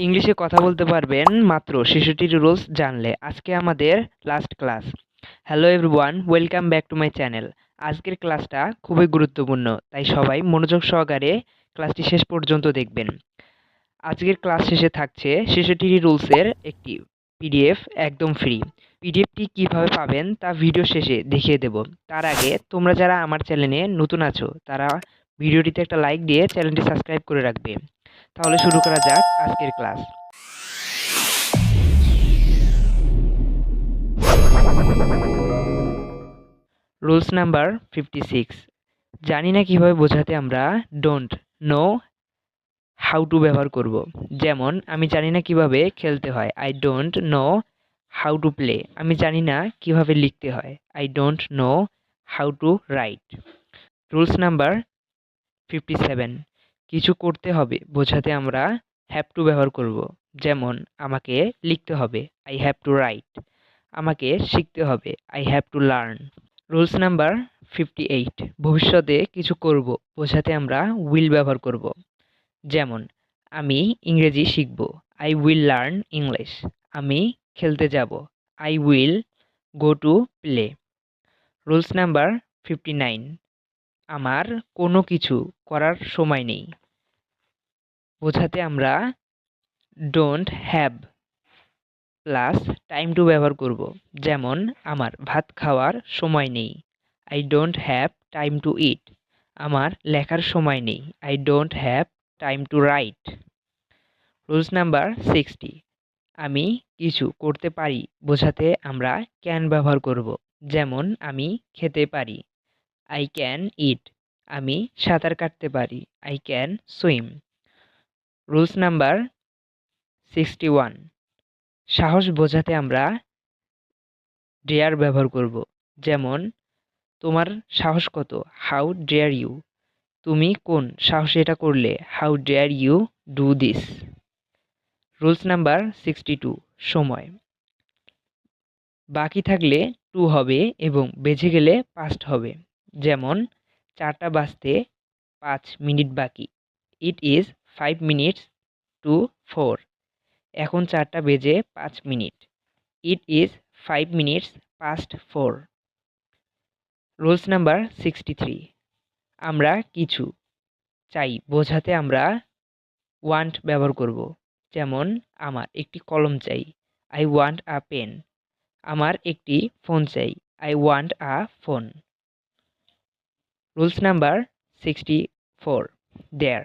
ইংলিশে কথা বলতে পারবেন মাত্র ৬৬টি রুলস জানলে। আজকে আমাদের last class. Hello everyone, welcome back to my channel. আজকের ক্লাসটা খুবই গুরুত্বপূর্ণ, তাই সবাই মনোযোগ সহকারে ক্লাসটি শেষ পর্যন্ত দেখবেন। আজকের ক্লাস শেষে থাকছে ৬৬টি রুলসের একটি পিডিএফ একদম ফ্রি। পিডিএফটি কিভাবে পাবেন তা ভিডিও শেষে দেখিয়ে দেব। তার আগে তোমরা যারা আমার চ্যানেলে নতুন আছো তারা ভিডিওটিতে একটা লাইক দিয়ে চ্যানেলটি সাবস্ক্রাইব করে রাখবে। তাহলে শুরু করা যাক আজকের ক্লাস। Rules number 56। জানি না কিভাবে বোঝাতে আমরা ডোন্ট নো হাউ টু ব্যবহার করব। যেমন আমি জানি না কিভাবে খেলতে হয়, I don't know how to play. আমি জানি না কিভাবে লিখতে হয়, I don't know how to write. Rules number 57। কিছু করতে হবে বোঝাতে আমরা হ্যাভ টু ব্যবহার করব। যেমন আমাকে লিখতে হবে, আই হ্যাভ টু রাইট। আমাকে শিখতে হবে, I have to learn. Rules number 58। ভবিষ্যতে কিছু করব বোঝাতে আমরা উইল ব্যবহার করব। যেমন আমি ইংরেজি শিখব, আই উইল লার্ন ইংলিশ। আমি খেলতে যাব, I will go to play. Rules number 59। আমার কোনো কিছু করার সময় নেই বোঝাতে আমরা don't have plus time to ব্যবহার করব। যেমন আমার ভাত খাওয়ার সময় নেই, I don't have time to eat. আমার লেখার সময় নেই, I don't have time to write. Rules number 60। আমি কিছু করতে পারি বোঝাতে আমরা ক্যান ব্যবহার করব। যেমন আমি খেতে পারি, আই ক্যান ইট। আমি সাঁতার কাটতে পারি, I can swim. Rules number 61। সাহস বোঝাতে আমরা ডেয়ার ব্যবহার করব। যেমন তোমার সাহস কত, হাউ ডেয়ার ইউ। তুমি কোন সাহসে এটা করলে, how dare you do this. Rules number 62। সময় বাকি থাকলে টু হবে এবং বেজে গেলে পাস্ট হবে। যেমন 4টা বাজতে 5 মিনিট বাকি, ইট ইজ 5 মিনিটস টু 4। এখন 4টা বেজে 5 minute, it is 5 minutes past 4। Rules number 63। আমরা কিছু চাই বোঝাতে আমরা ওয়ান্ট ব্যবহার করব। যেমন আমার একটি কলম চাই, আই ওয়ান্ট আ পেন। আমার একটি ফোন চাই, I want a phone. Rules number 64। দেয়ার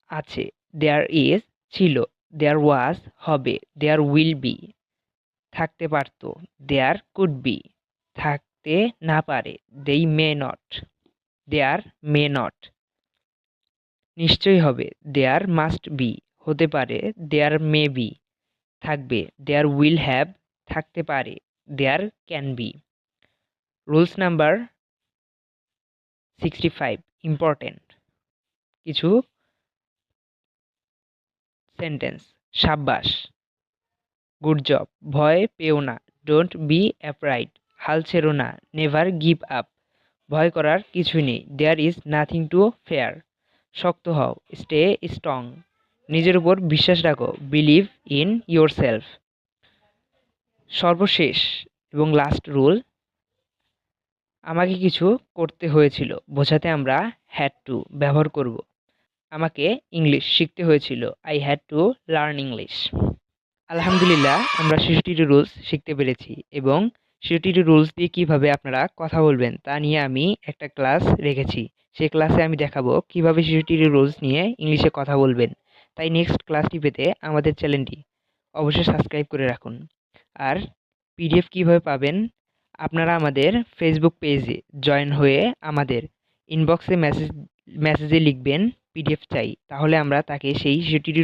আছে, দেয়ার ইজ ছিল, দেয়ার ওয়াজ হবে, দেয়ার উইল বি। থাকতে পারত, দেয়ার কুড বি। থাকতে না পারে, দেই may not, there may not. নিশ্চয়ই হবে, দেয়ার মাস্ট বি। হতে পারে, দেয়ার মে বি। থাকবে, দেয়ার উইল হ্যাভ। থাকতে পারে, there can be. Rules number 65। Important কিছু সেন্টেন্স। সাব্বাস, গুড জব। ভয় পেও না, ডোন্ট বি অ্যাফ্রাইড। হাল ছেড়ো না, নেভার গিভ আপ। ভয় করার কিছু নেই, there is nothing to fear. শক্ত হও, স্টে স্ট্রং। নিজের উপর বিশ্বাস রাখো, বিলিভ ইন ইয়োর সেলফ। সর্বশেষ এবং লাস্ট রুল, আমাকে কিছু করতে হয়েছিল বোঝাতে আমরা হ্যাড টু ব্যবহার করব। আমাকে ইংলিশ শিখতে হয়েছিল, I had to learn English. আলহামদুলিল্লাহ, আমরা ৬৬টি রুলস শিখতে পেরেছি এবং ৬৬টি রুলস দিয়ে কীভাবে আপনারা কথা বলবেন তা নিয়ে আমি একটা ক্লাস রেখেছি। সেই ক্লাসে আমি দেখাবো কীভাবে ৬৬টি রুলস নিয়ে ইংলিশে কথা বলবেন। তাই নেক্সট ক্লাসটি পেতে আমাদের চ্যানেলটি অবশ্যই সাবস্ক্রাইব করে রাখুন। আর পিডিএফ কীভাবে পাবেন, আপনারা আমাদের ফেসবুক পেজে জয়েন হয়ে আমাদের ইনবক্সে মেসেজে লিখবেন পিডিএফ চাই, তাহলে আমরা তাকে সেই ৬৬টি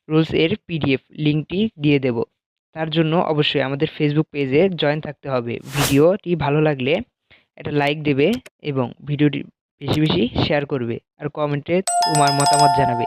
রুলস এর পিডিএফ লিঙ্কটি দিয়ে দেব। তার জন্য অবশ্যই আমাদের ফেসবুক পেজে জয়েন থাকতে হবে। ভিডিওটি ভালো লাগলে একটা লাইক দেবে এবং ভিডিওটি বেশি বেশি শেয়ার করবে আর কমেন্টে তোমার মতামত জানাবে।